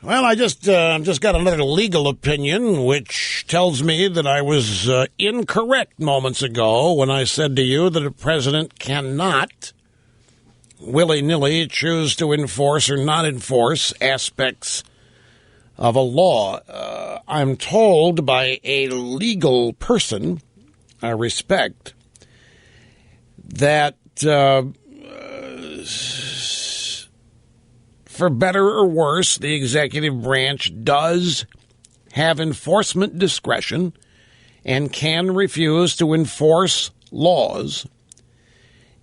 Well, I just got another legal opinion, which tells me that I was incorrect moments ago when I said to you that a president cannot willy-nilly choose to enforce or not enforce aspects of a law. I'm told by a legal person I respect that for better or worse, the executive branch does have enforcement discretion and can refuse to enforce laws,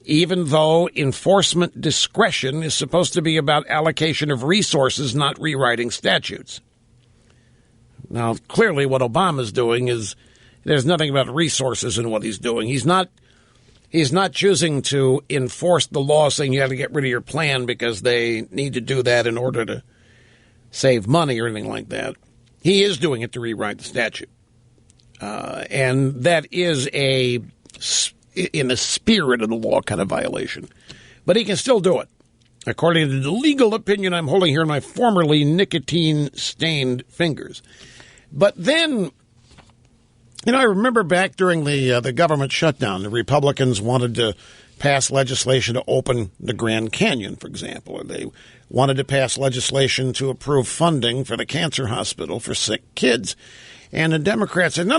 even though enforcement discretion is supposed to be about allocation of resources, not rewriting statutes. Now, clearly what Obama's doing is there's nothing about resources in what he's doing. He's not choosing to enforce the law saying you have to get rid of your plan because they need to do that in order to save money or anything like that. He is doing it to rewrite the statute. And that is in the spirit of the law kind of violation. But he can still do it, according to the legal opinion I'm holding here in my formerly nicotine-stained fingers. But then, I remember back during the government shutdown, the Republicans wanted to pass legislation to open the Grand Canyon, for example, or they wanted to pass legislation to approve funding for the cancer hospital for sick kids. And the Democrats said, no,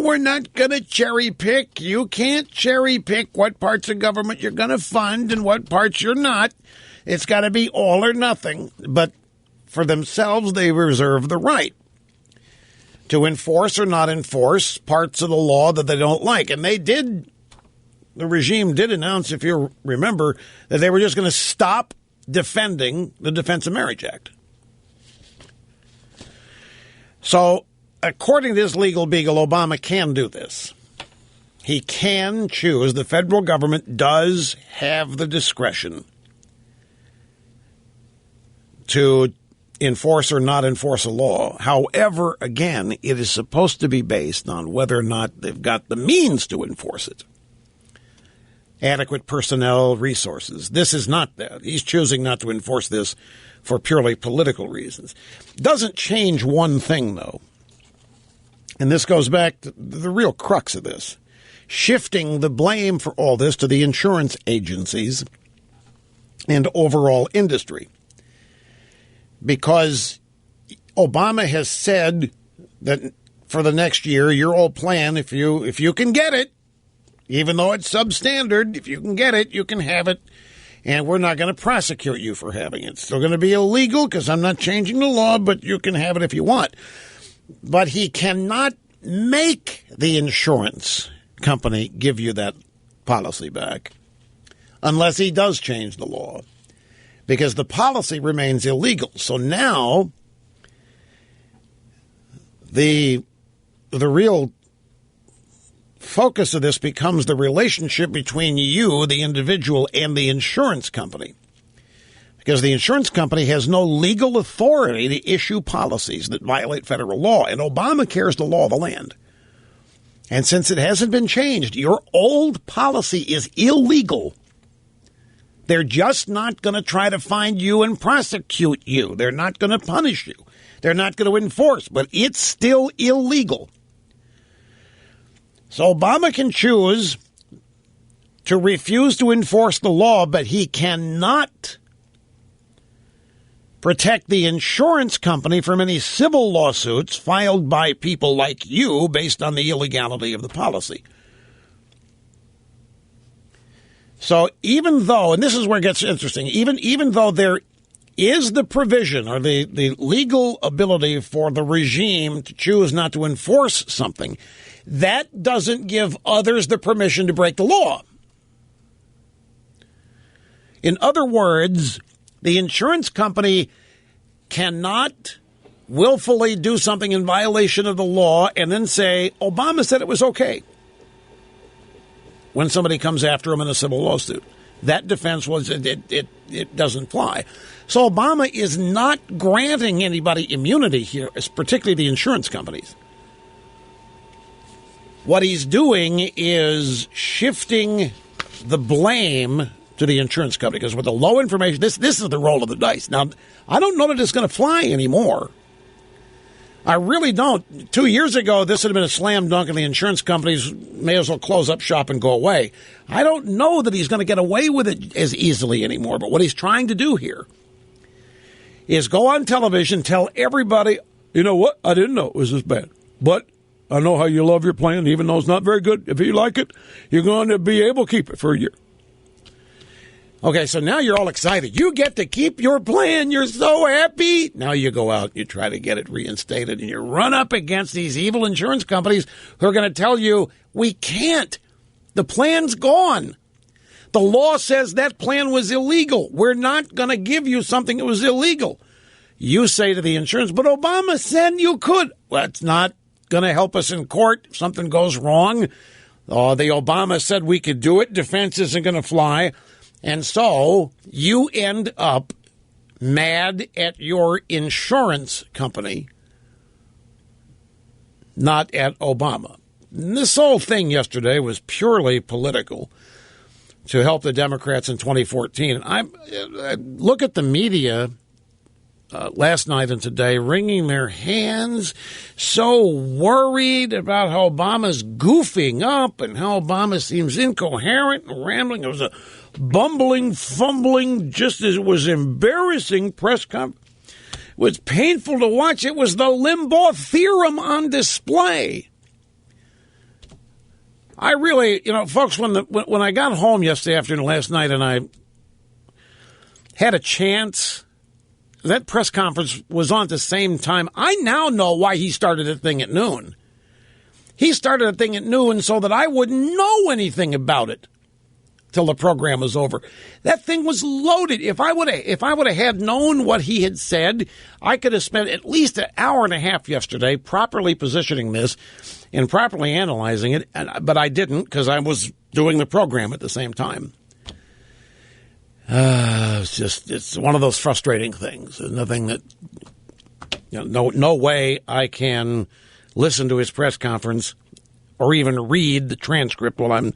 we're not going to cherry pick. You can't cherry pick what parts of government you're going to fund and what parts you're not. It's got to be all or nothing. But for themselves, they reserve the right to enforce or not enforce parts of the law that they don't like. And the regime did announce, if you remember, that they were just going to stop defending the Defense of Marriage Act. So, according to this legal beagle, Obama can do this. He can choose. The federal government does have the discretion to enforce or not enforce a law. However, again, it is supposed to be based on whether or not they've got the means to enforce it. Adequate personnel, resources. This is not that. He's choosing not to enforce this for purely political reasons. Doesn't change one thing, though. And this goes back to the real crux of this. Shifting the blame for all this to the insurance agencies and overall industry. Because Obama has said that for the next year, your old plan, if you can get it, even though it's substandard, if you can get it, you can have it, and we're not going to prosecute you for having it. It's still going to be illegal because I'm not changing the law, but you can have it if you want. But he cannot make the insurance company give you that policy back unless he does change the law, because the policy remains illegal. So now the real focus of this becomes the relationship between you, the individual, and the insurance company. Because the insurance company has no legal authority to issue policies that violate federal law. And Obamacare is the law of the land. And since it hasn't been changed, your old policy is illegal. They're just not going to try to find you and prosecute you. They're not going to punish you. They're not going to enforce, but it's still illegal. So Obama can choose to refuse to enforce the law, but he cannot protect the insurance company from any civil lawsuits filed by people like you based on the illegality of the policy. So even though, and this is where it gets interesting, even though there is the provision or the legal ability for the regime to choose not to enforce something, that doesn't give others the permission to break the law. In other words, the insurance company cannot willfully do something in violation of the law and then say, Obama said it was okay, when somebody comes after him in a civil lawsuit. That defense was it doesn't fly. So Obama is not granting anybody immunity here, particularly the insurance companies. What he's doing is shifting the blame to the insurance company, because with the low information, this is the roll of the dice. Now, I don't know that it's going to fly anymore. I really don't. 2 years ago, this would have been a slam dunk, and the insurance companies may as well close up shop and go away. I don't know that he's going to get away with it as easily anymore, but what he's trying to do here is go on television, tell everybody, you know what, I didn't know it was this bad, but I know how you love your plan, even though it's not very good. If you like it, you're going to be able to keep it for a year. Okay, so now you're all excited. You get to keep your plan. You're so happy. Now you go out, you try to get it reinstated, and you run up against these evil insurance companies who are going to tell you, we can't. The plan's gone. The law says that plan was illegal. We're not going to give you something that was illegal. You say to the insurance, but Obama said you could. Well, it's not going to help us in court if something goes wrong. Oh, the Obama said we could do it. Defense isn't going to fly. And so you end up mad at your insurance company, not at Obama. And this whole thing yesterday was purely political to help the Democrats in 2014. I look at the media last night and today wringing their hands, so worried about how Obama's goofing up and how Obama seems incoherent and rambling. It was a bumbling, fumbling, just as it was embarrassing press conference. It was painful to watch. It was the Limbaugh theorem on display. I really, folks, when I got home yesterday afternoon last night and I had a chance, that press conference was on at the same time. I now know why he started a thing at noon. He started a thing at noon so that I wouldn't know anything about it till the program was over. That thing was loaded. If I would have had known what he had said, I could have spent at least an hour and a half yesterday properly positioning this and properly analyzing it, but I didn't because I was doing the program at the same time. It's one of those frustrating things. There's nothing that, no way I can listen to his press conference or even read the transcript while I'm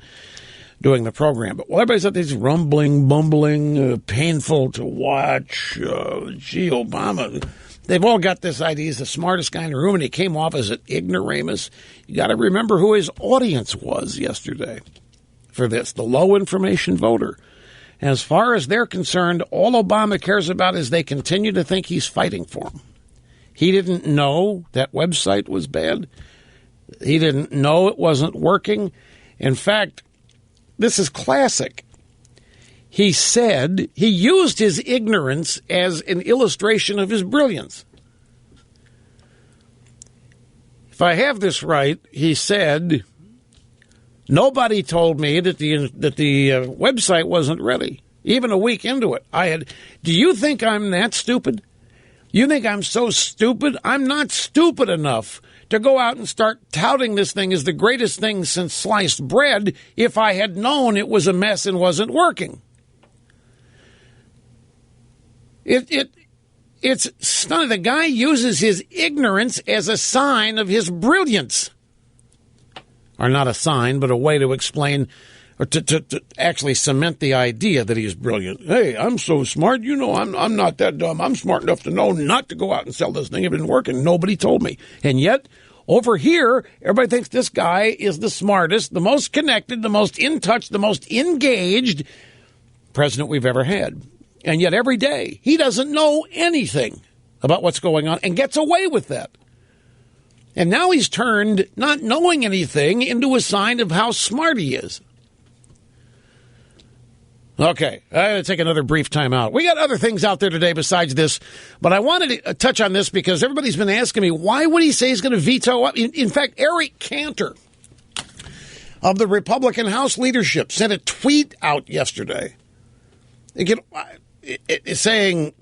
doing the program. But while everybody's at these rumbling, bumbling, painful to watch, gee, Obama, they've all got this idea he's the smartest guy in the room, and he came off as an ignoramus. You got to remember who his audience was yesterday for this, the low information voter. As far as they're concerned, all Obama cares about is they continue to think he's fighting for them. He didn't know that website was bad. He didn't know it wasn't working. In fact, this is classic. He said he used his ignorance as an illustration of his brilliance. If I have this right, he said, nobody told me that the website wasn't ready, even a week into it. Do you think I'm that stupid? You think I'm so stupid? I'm not stupid enough to go out and start touting this thing as the greatest thing since sliced bread if I had known it was a mess and wasn't working. It's stunning. The guy uses his ignorance as a sign of his brilliance. Or not a sign, but a way to explain or to actually cement the idea that he's brilliant. Hey, I'm so smart. I'm not that dumb. I'm smart enough to know not to go out and sell this thing. It didn't work, and nobody told me. And yet, over here, everybody thinks this guy is the smartest, the most connected, the most in touch, the most engaged president we've ever had. And yet every day, he doesn't know anything about what's going on and gets away with that. And now he's turned not knowing anything into a sign of how smart he is. Okay, I got to take another brief time out. We got other things out there today besides this, but I wanted to touch on this because everybody's been asking me, why would he say he's going to veto? In fact, Eric Cantor of the Republican House leadership sent a tweet out yesterday saying,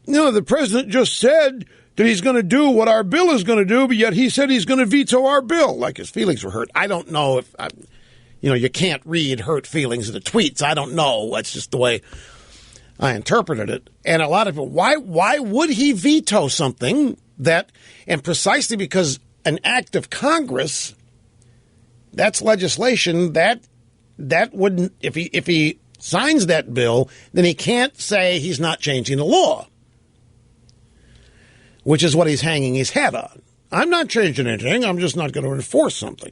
the president just said that he's going to do what our bill is going to do, but yet he said he's going to veto our bill, like his feelings were hurt. I don't know if, you can't read hurt feelings in the tweets. I don't know. That's just the way I interpreted it. And a lot of people, why would he veto something that, and precisely because an act of Congress, that's legislation that wouldn't, if he signs that bill, then he can't say he's not changing the law, which is what he's hanging his hat on. I'm not changing anything. I'm just not going to enforce something.